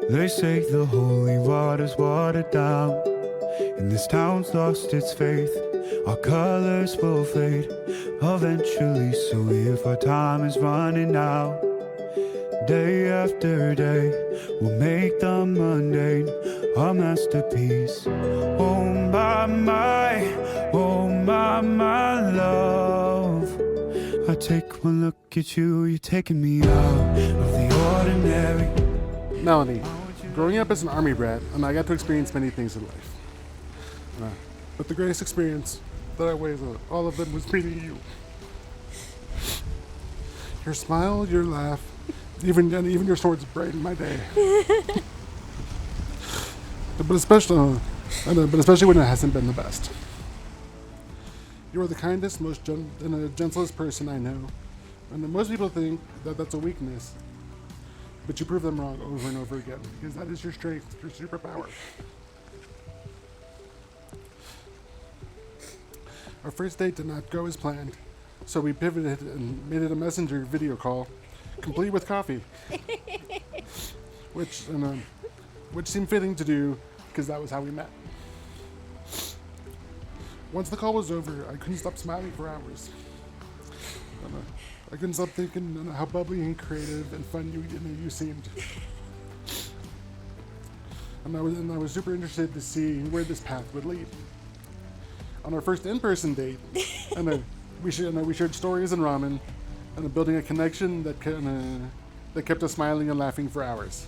They say the holy water's watered down, and this town's lost its faith. Our colors will fade eventually, so if our time is running out, day after day, we'll make the mundane our masterpiece. Oh my love, I take one look at you, you're taking me out of the ordinary. Melynie, growing up as an army brat, and I got to experience many things in life. But the greatest experience that outweighs all of them was meeting you. Your smile, your laugh, even your swords brightened my day. but especially when it hasn't been the best. You are the kindest, most gentlest person I know, and most people think that that's a weakness. But you prove them wrong over and over again, because that is your strength, your superpower. Our first date did not go as planned, so we pivoted and made it a messenger video call, complete with coffee. which seemed fitting to do, because that was how we met. Once the call was over, I couldn't stop smiling for hours. I couldn't stop thinking how bubbly and creative and fun you seemed. And I was super interested to see where this path would lead. On our first in-person date, we shared stories and ramen, and building a connection that kept us smiling and laughing for hours.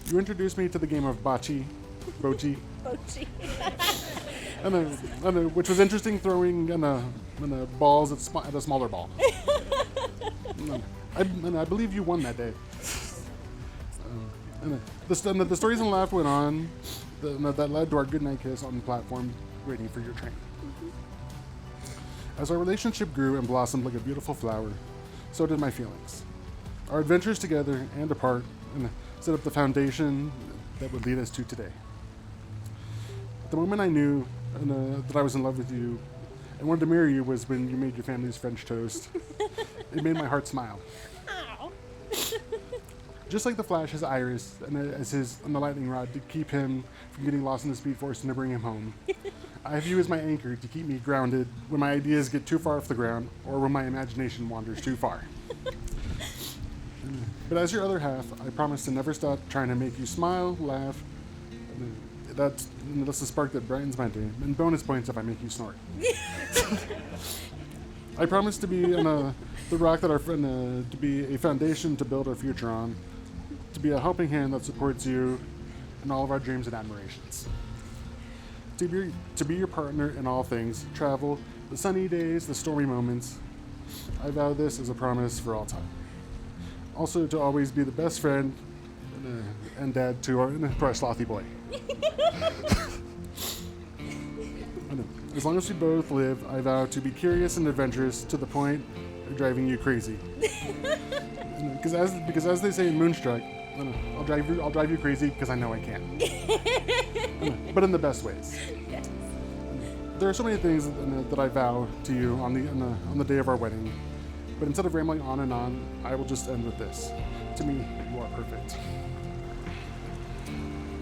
You introduced me to the game of bochi, which was interesting, throwing balls at a smaller ball. I believe you won that day. The stories and laugh went on that led to our goodnight kiss on the platform waiting for your train. As our relationship grew and blossomed like a beautiful flower, so did my feelings. Our adventures together and apart set up the foundation that would lead us to today. The moment I knew that I was in love with you and wanted to marry you was when you made your family's French toast. It made my heart smile. Ow. Just like the Flash has Iris and the lightning rod to keep him from getting lost in the Speed Force and to bring him home, I have you as my anchor to keep me grounded when my ideas get too far off the ground or when my imagination wanders too far. But as your other half, I promise to never stop trying to make you smile, laugh. That's the spark that brightens my day, and bonus points if I make you snort. I promise to be the rock that to be a foundation to build our future on, to be a helping hand that supports you in all of our dreams and admirations. To be your partner in all things, travel, the sunny days, the stormy moments. I vow this as a promise for all time. Also, to always be the best friend and dad to our slothy boy. As long as we both live, I vow to be curious and adventurous to the point of driving you crazy. Because as they say in Moonstruck, I'll drive you crazy because I know I can. But in the best ways. Yes. There are so many things that I vow to you on the day of our wedding. But instead of rambling on, I will just end with this. To me, you are perfect.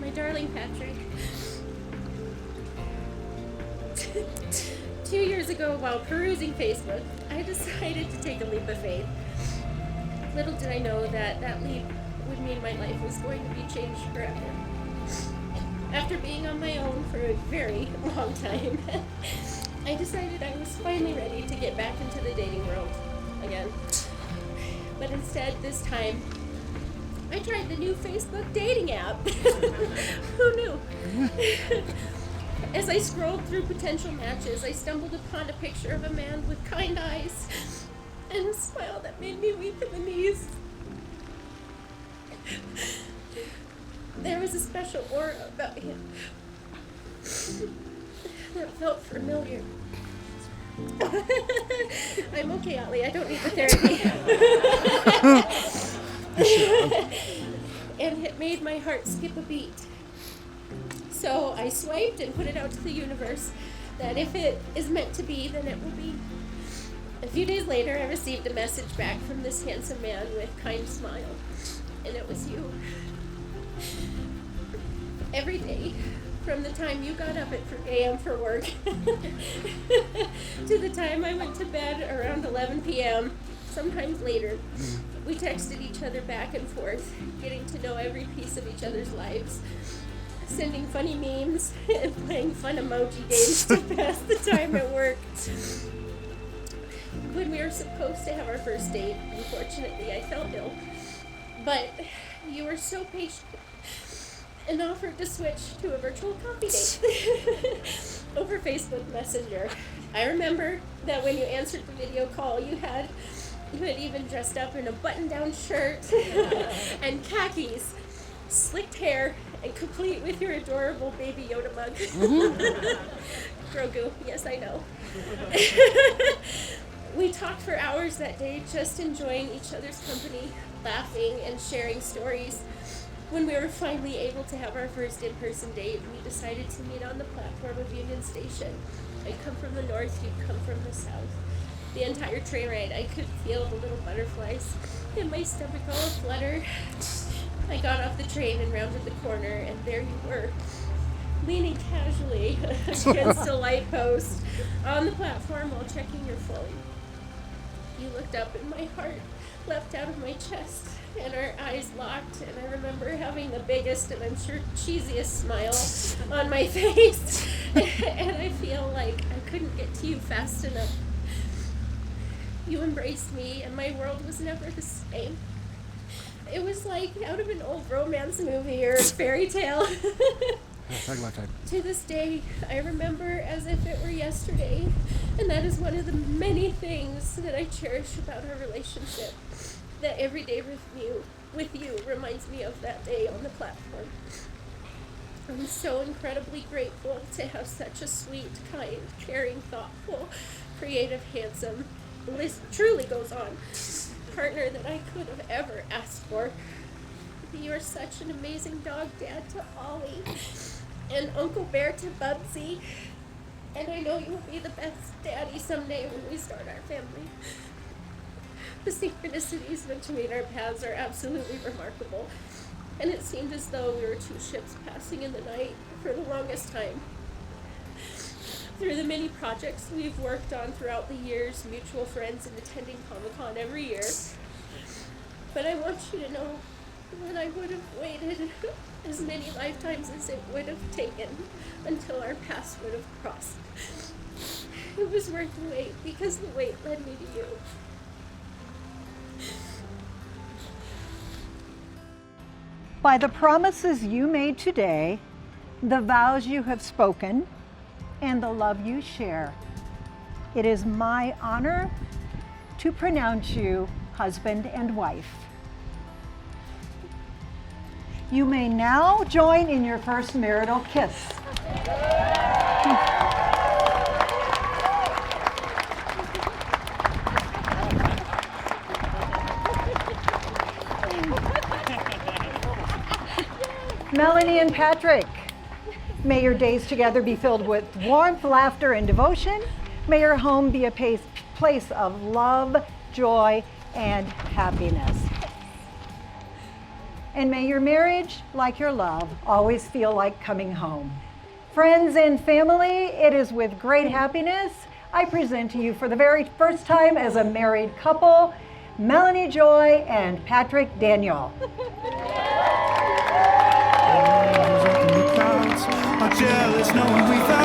My darling Patrick. 2 years ago, while perusing Facebook, I decided to take a leap of faith. Little did I know that leap would mean my life was going to be changed forever. After being on my own for a very long time, I decided I was finally ready to get back into the dating world again. But instead, this time, I tried the new Facebook dating app. Who knew? As I scrolled through potential matches, I stumbled upon a picture of a man with kind eyes and a smile that made me weep in the knees. There was a special aura about him that felt familiar. I'm okay, Ollie. I don't need the therapy. And it made my heart skip a beat. So I swiped and put it out to the universe that if it is meant to be, then it will be. A few days later, I received a message back from this handsome man with kind smile, and it was you. Every day, from the time you got up at 3 a.m. for work to the time I went to bed around 11 p.m., sometimes later, we texted each other back and forth, getting to know every piece of each other's lives, sending funny memes and playing fun emoji games to pass the time at work. When we were supposed to have our first date, unfortunately, I fell ill. But you were so patient and offered to switch to a virtual coffee date over Facebook Messenger. I remember that when you answered the video call, you had even dressed up in a button-down shirt and khakis, slicked hair, and complete with your adorable baby Yoda mug. Grogu, yes, I know. We talked for hours that day, just enjoying each other's company, laughing and sharing stories. When we were finally able to have our first in-person date, we decided to meet on the platform of Union Station. I'd come from the north, you'd come from the south. The entire train ride, I could feel the little butterflies in my stomach all aflutter. I got off the train and rounded the corner, and there you were, leaning casually against a light post on the platform while checking your phone. You looked up and my heart leapt out of my chest, and our eyes locked, and I remember having the biggest and I'm sure cheesiest smile on my face, and I feel like I couldn't get to you fast enough. You embraced me, and my world was never the same. It was like out of an old romance movie or fairy tale. To this day, I remember as if it were yesterday, and that is one of the many things that I cherish about our relationship. That every day with you reminds me of that day on the platform. I'm so incredibly grateful to have such a sweet, kind, caring, thoughtful, creative, handsome, the list truly goes on, partner that I could have ever asked for. You are such an amazing dog dad to Ollie, and Uncle Bear to Bubsy, and I know you will be the best daddy someday when we start our family. The synchronicities between our paths are absolutely remarkable, and it seemed as though we were two ships passing in the night for the longest time. Through the many projects we've worked on throughout the years, mutual friends, and attending Comic-Con every year. But I want you to know that I would have waited as many lifetimes as it would have taken until our paths would have crossed. It was worth the wait because the wait led me to you. By the promises you made today, the vows you have spoken, and the love you share, it is my honor to pronounce you husband and wife. You may now join in your first marital kiss. Melynie and Patrick, may your days together be filled with warmth, laughter, and devotion. May your home be a place of love, joy, and happiness. And may your marriage, like your love, always feel like coming home. Friends and family, it is with great happiness I present to you for the very first time as a married couple, Melynie Joy and Patrick Daniel. Are jealous knowing we found